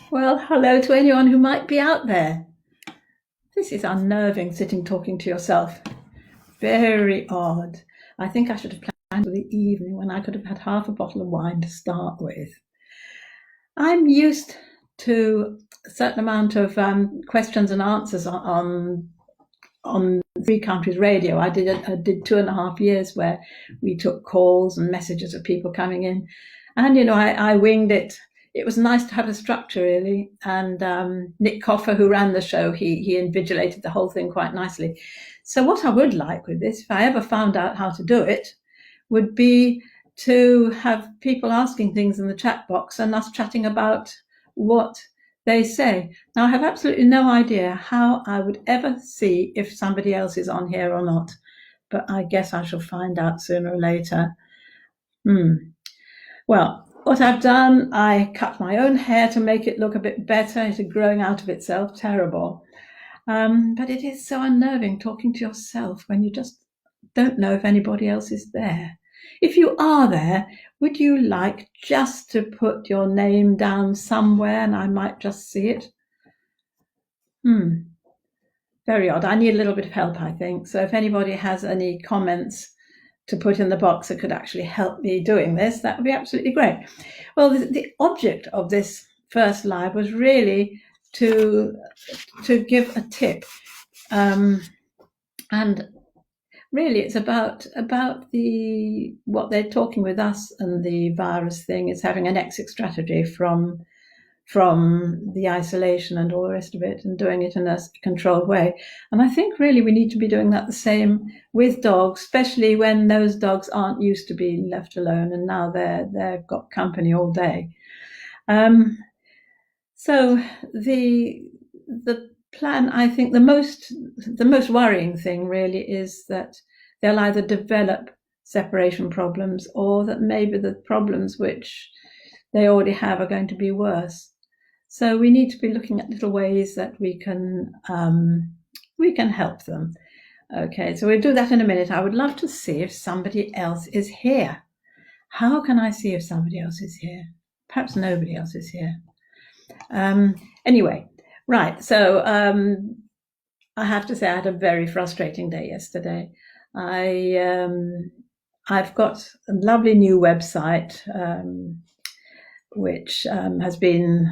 Well, hello to anyone who might be out there. This is unnerving, sitting talking to yourself. Very odd. I think I should have planned for the evening when I could have had half a bottle of wine to start with. I'm used to a certain amount of questions and answers on Three Countries Radio. I did 2.5 years where we took calls and messages of people coming in, and I winged it. It was nice to have a structure, really. And Nick Coffer, who ran the show, he invigilated the whole thing quite nicely. So what I would like with this, if I ever found out how to do it, would be to have people asking things in the chat box and us chatting about what they say. Now, I have absolutely no idea how I would ever see if somebody else is on here or not, but I guess I shall find out sooner or later. Well, what I've done, I cut my own hair to make it look a bit better. It is growing out of itself, terrible. But it is so unnerving talking to yourself when you just don't know if anybody else is there. If you are there, would you like just to put your name down somewhere and I might just see it? Very odd. I need a little bit of help, I think. So if anybody has any comments to put in the box that could actually help me doing this, that would be absolutely great. Well, the object of this first live was really to give a tip. And really it's about what they're talking with us and the virus thing is having an exit strategy from the isolation and all the rest of it, and doing it in a controlled way. And I think really we need to be doing that the same with dogs, especially when those dogs aren't used to being left alone and now they've got company all day. So the plan, I think the most worrying thing really is that they'll either develop separation problems or that maybe the problems which they already have are going to be worse. So we need to be looking at little ways that we can help them. Okay, so we'll do that in a minute. I would love to see if somebody else is here. How can I see if somebody else is here? Perhaps nobody else is here. Anyway, right, so I have to say I had a very frustrating day yesterday. I've got a lovely new website which has been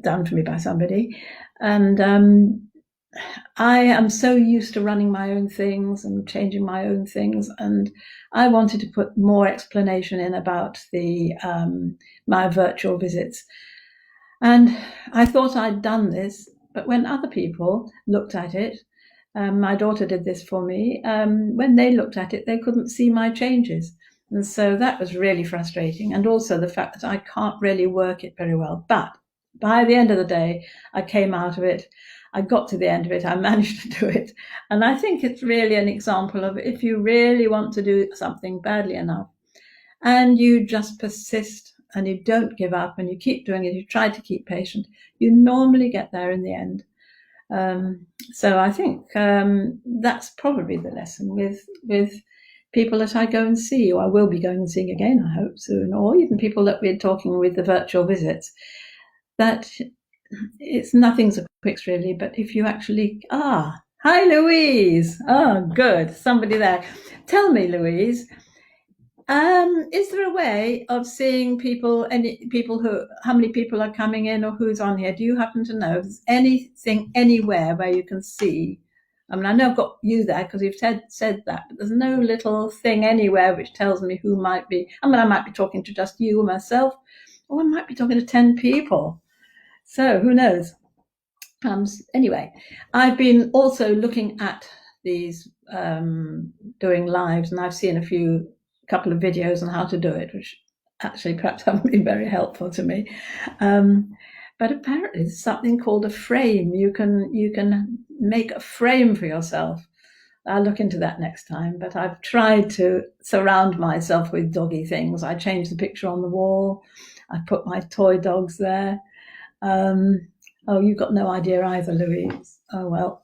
done for me by somebody, and I am so used to running my own things and changing my own things, and I wanted to put more explanation in about the my virtual visits. And I thought I'd done this, but when other people looked at it, my daughter did this for me, when they looked at it, they couldn't see my changes. And so that was really frustrating. And also the fact that I can't really work it very well. But by the end of the day, I came out of it. I got to the end of it. I managed to do it. And I think it's really an example of if you really want to do something badly enough and you just persist and you don't give up and you keep doing it, you try to keep patient, you normally get there in the end. So I think that's probably the lesson with people that I go and see, or I will be going and seeing again, I hope soon, or even people that we're talking with the virtual visits, that it's nothing's a quick really, but if you actually, hi Louise, good, somebody there. Tell me, Louise, is there a way of seeing how many people are coming in or who's on here? Do you happen to know if there's anything anywhere where you can see? I mean, I know I've got you there because you've said that, but there's no little thing anywhere which tells me who might be. I mean, I might be talking to just you or myself, or I might be talking to 10 people. So who knows? Anyway, I've been also looking at these doing lives, and I've seen a couple of videos on how to do it, which actually perhaps haven't been very helpful to me. But apparently there's something called a frame. You can make a frame for yourself. I'll look into that next time, but I've tried to surround myself with doggy things. I changed the picture on the wall. I put my toy dogs there. You've got no idea either, Louise. Oh, well,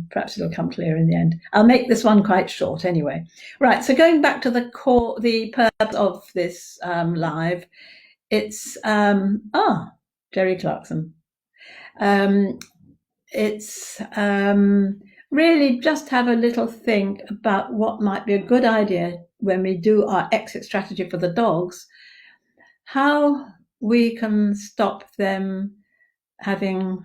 perhaps it'll come clear in the end. I'll make this one quite short anyway. Right, so going back to the purpose of this live, it's, Jerry Clarkson. It's really just have a little think about what might be a good idea when we do our exit strategy for the dogs, how we can stop them having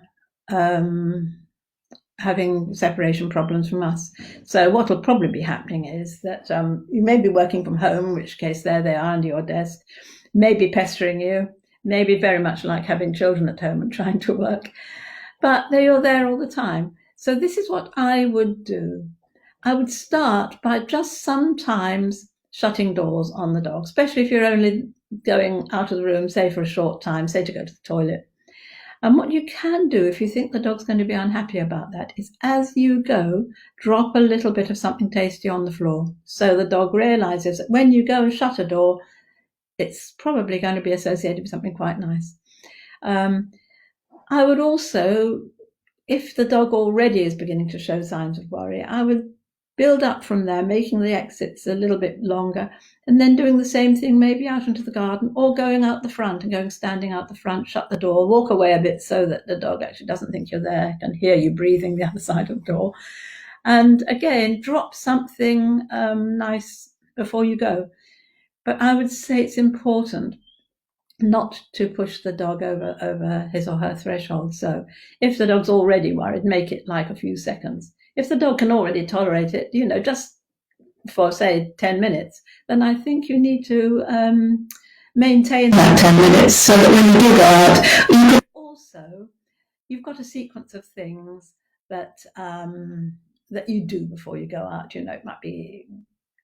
separation problems from us. So what will probably be happening is that you may be working from home, in which case there they are under your desk, maybe pestering you, maybe very much like having children at home and trying to work, but you're there all the time. So this is what I would do. I would start by just sometimes shutting doors on the dog, especially if you're only going out of the room, say for a short time, say to go to the toilet. And what you can do if you think the dog's going to be unhappy about that is, as you go, drop a little bit of something tasty on the floor. So the dog realizes that when you go and shut a door, it's probably going to be associated with something quite nice. I would also, if the dog already is beginning to show signs of worry, I would build up from there, making the exits a little bit longer, and then doing the same thing maybe out into the garden, or going out the front and standing out the front, shut the door, walk away a bit so that the dog actually doesn't think you're there, can hear you breathing the other side of the door. And again, drop something nice before you go. But I would say it's important not to push the dog over his or her threshold. So if the dog's already worried, make it like a few seconds. If the dog can already tolerate it, just for, say, 10 minutes, then I think you need to maintain that 10 minutes so that when you do go out, you can also, you've got a sequence of things that that you do before you go out. It might be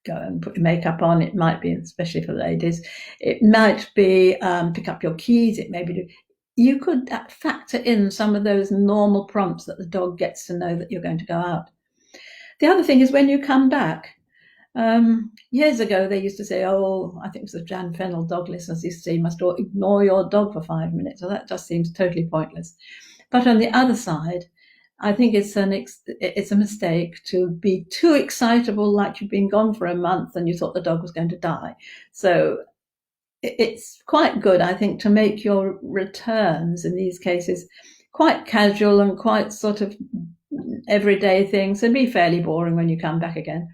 go and put your makeup on. It might be, especially for ladies, it might be pick up your keys. It may be you could factor in some of those normal prompts that the dog gets to know that you're going to go out. The other thing is when you come back. Years ago, they used to say, I think it was the Jan Fennell dog listeners used to say, you must ignore your dog for 5 minutes. So that just seems totally pointless. But on the other side, I think it's a mistake to be too excitable, like you've been gone for a month and you thought the dog was going to die. So it's quite good, I think, to make your returns in these cases quite casual and quite sort of everyday things, and be fairly boring when you come back again.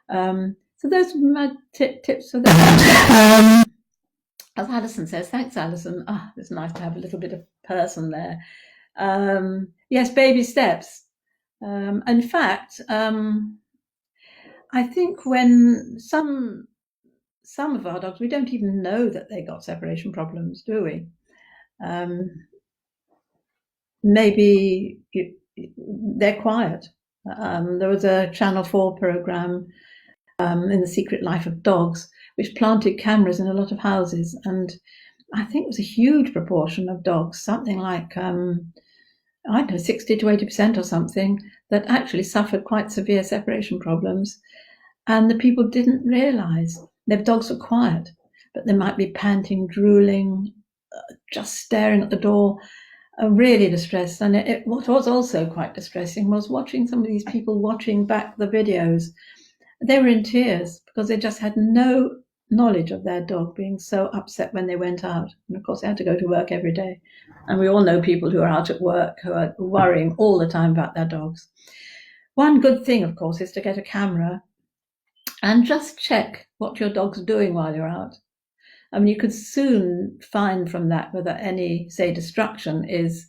So those are my tips for that. As Alison says, thanks, Alison. It's nice to have a little bit of person there. Yes, baby steps. In fact, I think when some of our dogs, we don't even know that they got separation problems, do we? Maybe they're quiet. There was a Channel 4 program in The Secret Life of Dogs, which planted cameras in a lot of houses. And I think it was a huge proportion of dogs, something like, 60 to 80% or something, that actually suffered quite severe separation problems. And the people didn't realize their dogs were quiet, but they might be panting, drooling, just staring at the door, really distressed. And what was also quite distressing was watching some of these people watching back the videos. They were in tears because they just had no knowledge of their dog being so upset when they went out. And of course, they had to go to work every day. And we all know people who are out at work who are worrying all the time about their dogs. One good thing, of course, is to get a camera and just check what your dog's doing while you're out. I mean, you could soon find from that whether any, say, distraction is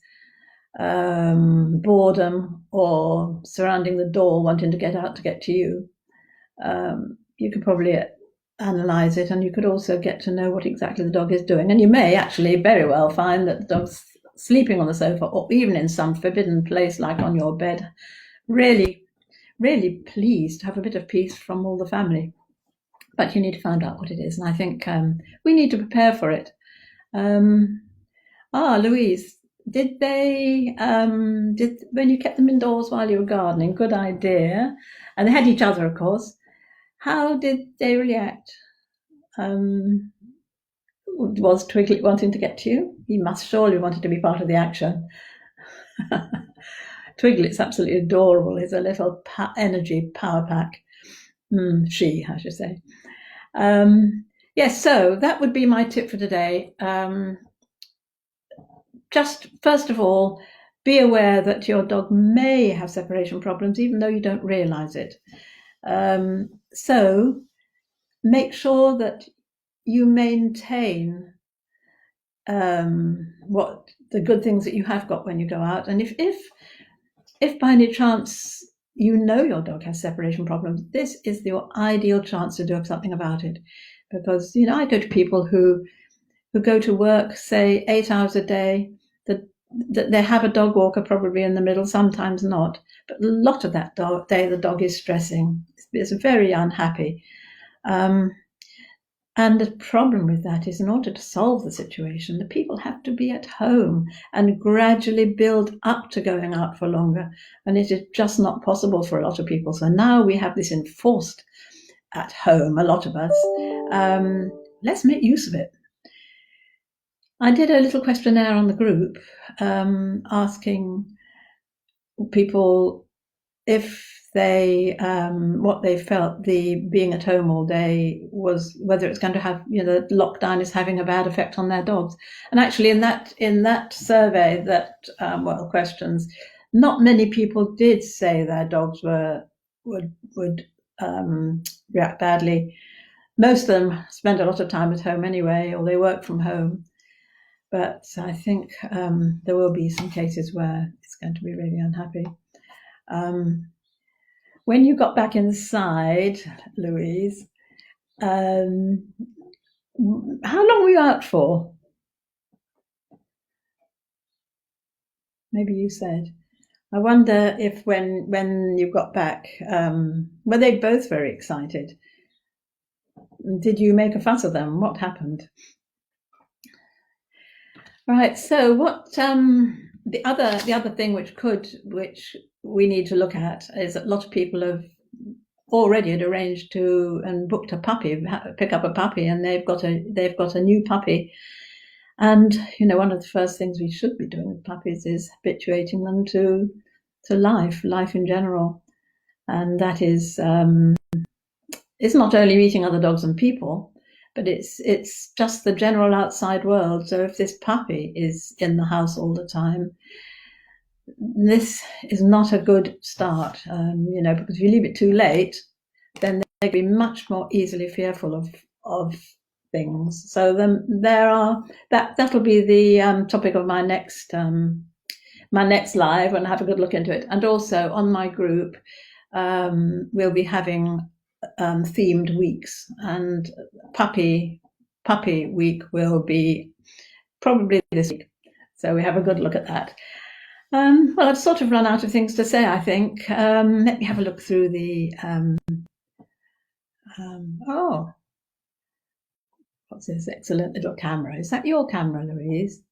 boredom or surrounding the door, wanting to get out to get to you. You could probably analyze it, and you could also get to know what exactly the dog is doing. And you may actually very well find that the dog's sleeping on the sofa, or even in some forbidden place like on your bed, really, really pleased to have a bit of peace from all the family. But you need to find out what it is, and I think we need to prepare for it. Louise, did when you kept them indoors while you were gardening, good idea, and they had each other, of course, how did they react? Was Twiglet wanting to get to you? He must surely wanted to be part of the action. Twiglet's absolutely adorable. He's a little energy power pack. She, I should say. Yes, so that would be my tip for today. Just first of all, be aware that your dog may have separation problems, even though you don't realize it. So make sure that you maintain what the good things that you have got when you go out. And if by any chance you know your dog has separation problems, this is your ideal chance to do something about it. Because, I go to people who go to work, say 8 hours a day, that they have a dog walker probably in the middle, sometimes not. But a lot of that day, the dog is stressing. It's very unhappy. And the problem with that is, in order to solve the situation, the people have to be at home and gradually build up to going out for longer. And it is just not possible for a lot of people. So now we have this enforced at home, a lot of us. Let's make use of it. I did a little questionnaire on the group, asking people if they what they felt the being at home all day was, whether it's going to have, the lockdown is having a bad effect on their dogs. And actually in that survey, questions, not many people did say their dogs would react badly. Most of them spend a lot of time at home anyway, or they work from home. But I think there will be some cases where it's going to be really unhappy. When you got back inside, Louise, how long were you out for? Maybe you said. I wonder if when you got back, were they both very excited? Did you make a fuss of them? What happened? Right. So what the other thing which we need to look at is that a lot of people have already had arranged to and booked a puppy, pick up a puppy, and they've got a new puppy. And one of the first things we should be doing with puppies is habituating them to life in general, and that is it's not only meeting other dogs and people, but it's just the general outside world. So if this puppy is in the house all the time, this is not a good start, because if you leave it too late, then they'll be much more easily fearful of things. So then that'll be the topic of my next live, and have a good look into it. And also on my group, we'll be having themed weeks, and puppy week will be probably this week. So we have a good look at that. Well, I've sort of run out of things to say, I think. Let me have a look through the... what's this excellent little camera? Is that your camera, Louise?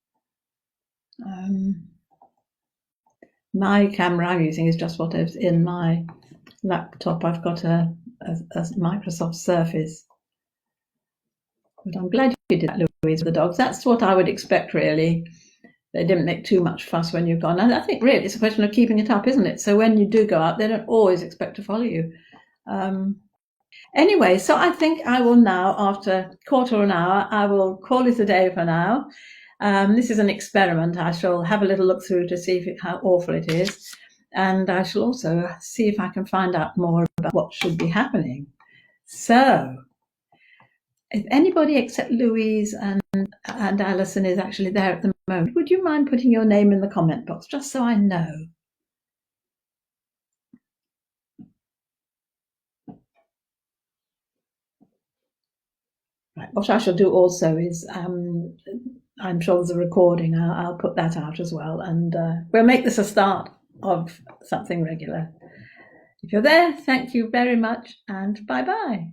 My camera I'm using is just what is in my laptop. I've got a Microsoft Surface. But I'm glad you did that, Louise, with the dogs. That's what I would expect, really. They didn't make too much fuss when you've gone. And I think really it's a question of keeping it up, isn't it? So when you do go out, they don't always expect to follow you. Anyway, so I think I will now, after a quarter of an hour, I will call it a day for now. This is an experiment. I shall have a little look through to see how awful it is. And I shall also see if I can find out more about what should be happening. So, if anybody except Louise and Alison is actually there at the moment, would you mind putting your name in the comment box, just so I know? Right. What I shall do also is, I'm sure there's a recording. I'll put that out as well, and we'll make this a start of something regular. If you're there, thank you very much, and bye-bye.